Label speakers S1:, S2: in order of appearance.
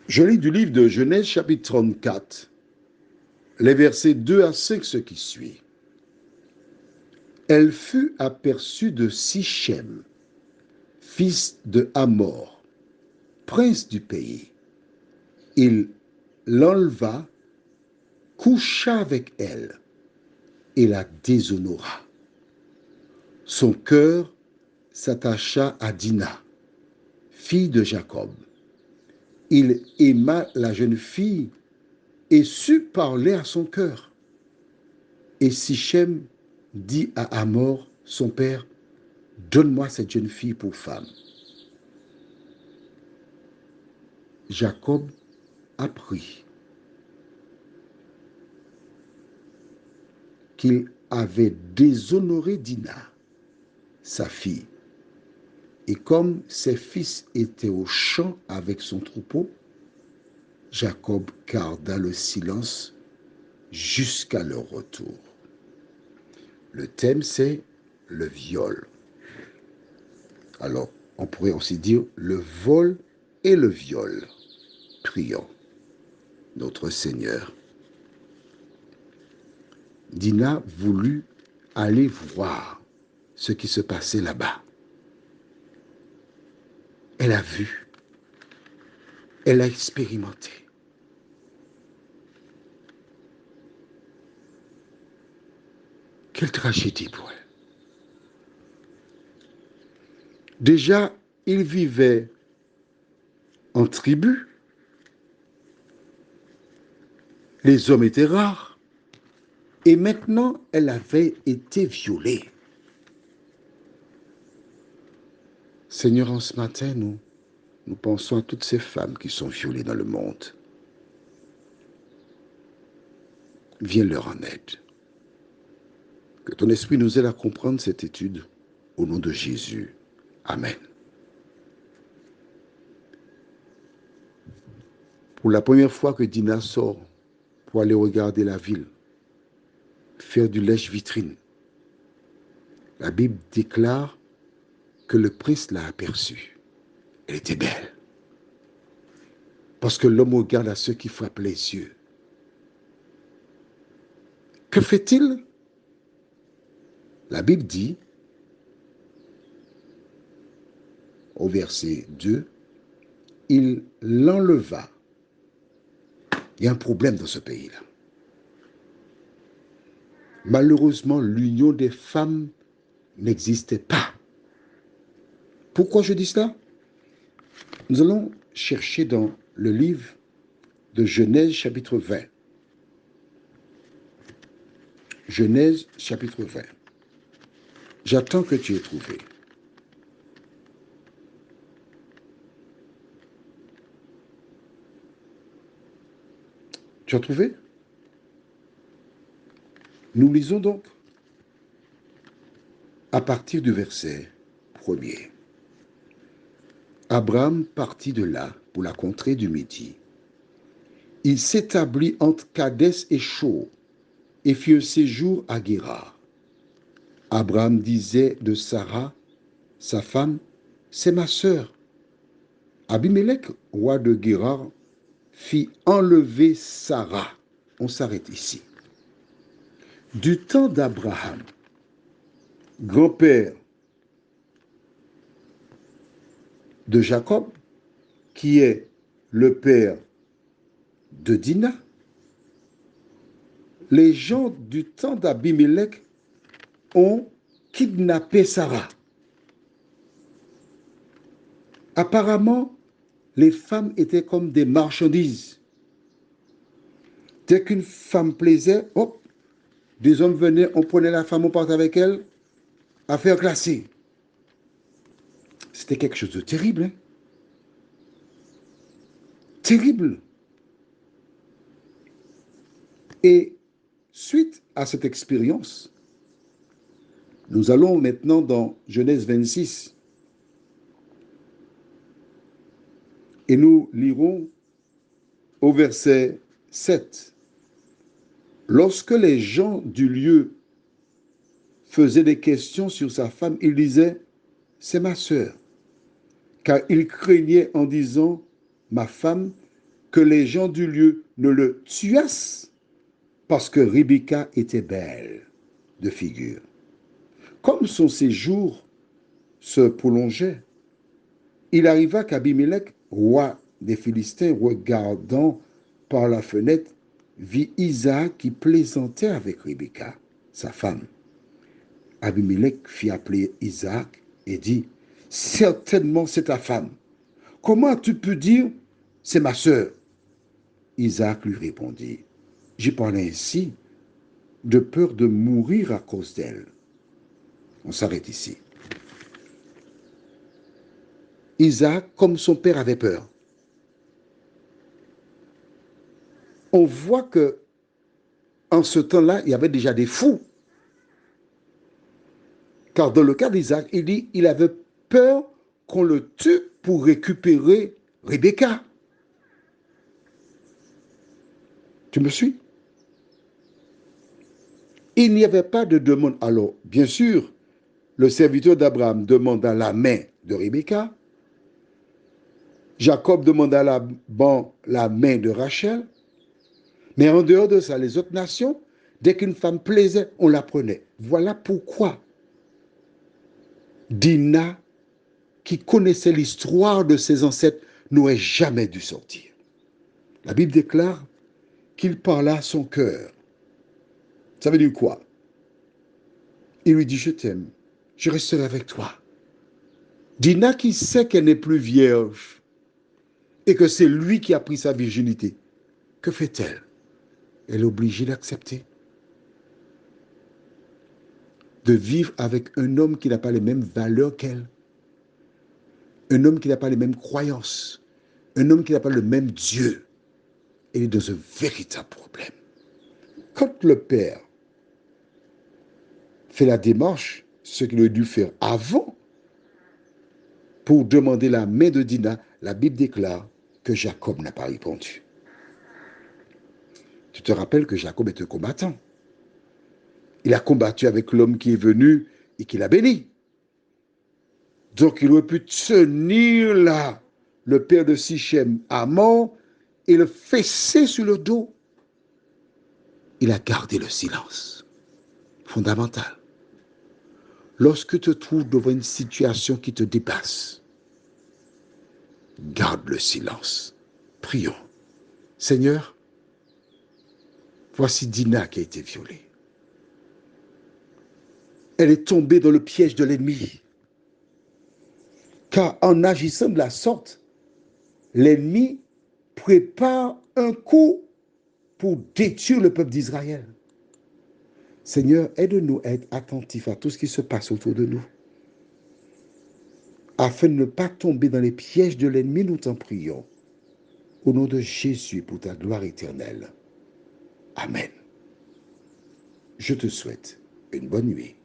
S1: Je lis du livre de Genèse chapitre 34, les versets 2 à 5, ce qui suit. Elle fut aperçue de Sichem, fils de Hamor, prince du pays. Il l'enleva, coucha avec elle et la déshonora. Son cœur s'attacha à Dina, fille de Jacob. Il aima la jeune fille et sut parler à son cœur. Et Sichem dit à Hamor, son père, donne-moi cette jeune fille pour femme. Jacob apprit qu'il avait déshonoré Dina, sa fille. Et comme ses fils étaient au champ avec son troupeau, Jacob garda le silence jusqu'à leur retour. Le thème, c'est le viol. Alors, on pourrait aussi dire le vol et le viol. Prions notre Seigneur. Dina voulut aller voir ce qui se passait là-bas. Elle a vu, elle a expérimenté. Quelle tragédie pour elle. Déjà, ils vivaient en tribu. Les hommes étaient rares. Et maintenant, elle avait été violée. Seigneur, en ce matin, nous pensons à toutes ces femmes qui sont violées dans le monde. Viens leur en aide. Que ton esprit nous aide à comprendre cette étude. Au nom de Jésus. Amen. Pour la première fois que Dina sort pour aller regarder la ville, faire du lèche-vitrine, la Bible déclare que le prince l'a aperçue. Elle était belle. Parce que l'homme regarde à ceux qui frappent les yeux. Que fait-il? La Bible dit, au verset 2, il l'enleva. Il y a un problème dans ce pays-là. Malheureusement, l'union des femmes n'existait pas. Pourquoi je dis cela? Nous allons chercher dans le livre de Genèse chapitre 20. Genèse chapitre 20. J'attends que tu aies trouvé. Tu as trouvé? Nous lisons donc à partir du verset 1er. Abraham partit de là pour la contrée du Midi. Il s'établit entre Kadès et Shur et fit un séjour à Guérar. Abraham disait de Sarah, sa femme, c'est ma sœur. Abimelech, roi de Guérar, fit enlever Sarah. On s'arrête ici. Du temps d'Abraham, grand-père de Jacob, qui est le père de Dina, les gens du temps d'Abimelech ont kidnappé Sarah. Apparemment, les femmes étaient comme des marchandises. Dès qu'une femme plaisait, hop, des hommes venaient, on prenait la femme, on partait avec elle, affaire classée. C'était quelque chose de terrible. Hein? Terrible. Et suite à cette expérience, nous allons maintenant dans Genèse 26 et nous lirons au verset 7. Lorsque les gens du lieu faisaient des questions sur sa femme, il disait, c'est ma sœur. Car il craignait en disant, ma femme, que les gens du lieu ne le tuassent parce que Rebecca était belle de figure. Comme son séjour se prolongeait, il arriva qu'Abimelech, roi des Philistins, regardant par la fenêtre, vit Isaac qui plaisantait avec Rebecca, sa femme. Abimelech fit appeler Isaac et dit, « Certainement c'est ta femme. Comment as-tu pu dire, c'est ma sœur ?» Isaac lui répondit, « J'ai parlé ainsi de peur de mourir à cause d'elle. » On s'arrête ici. Isaac, comme son père avait peur, on voit que en ce temps-là, il y avait déjà des fous. Car dans le cas d'Isaac, il dit il avait peur qu'on le tue pour récupérer Rebecca. Tu me suis? Il n'y avait pas de demande. Alors, bien sûr, le serviteur d'Abraham demanda la main de Rebecca. Jacob demanda la main de Rachel. Mais en dehors de ça, les autres nations, dès qu'une femme plaisait, on la prenait. Voilà pourquoi Dina, qui connaissait l'histoire de ses ancêtres, n'aurait jamais dû sortir. La Bible déclare qu'il parla à son cœur. Ça veut dire quoi? Il lui dit, je t'aime, je resterai avec toi. Dina qui sait qu'elle n'est plus vierge et que c'est lui qui a pris sa virginité, que fait-elle? Elle est obligée d'accepter. De vivre avec un homme qui n'a pas les mêmes valeurs qu'elle. Un homme qui n'a pas les mêmes croyances. Un homme qui n'a pas le même Dieu. Elle est dans un véritable problème. Quand le père fait la démarche, ce qu'il aurait dû faire avant, pour demander la main de Dina, la Bible déclare que Jacob n'a pas répondu. Tu te rappelles que Jacob est un combattant. Il a combattu avec l'homme qui est venu et qui l'a béni. Donc il aurait pu tenir là le père de Sichem à mort et le fesser sur le dos. Il a gardé le silence. Fondamental. Lorsque tu te trouves devant une situation qui te dépasse, garde le silence. Prions. Seigneur, voici Dina qui a été violée. Elle est tombée dans le piège de l'ennemi. Car en agissant de la sorte, l'ennemi prépare un coup pour détruire le peuple d'Israël. Seigneur, aide-nous à être attentifs à tout ce qui se passe autour de nous. Afin de ne pas tomber dans les pièges de l'ennemi, nous t'en prions. Au nom de Jésus, pour ta gloire éternelle. Amen. Je te souhaite une bonne nuit.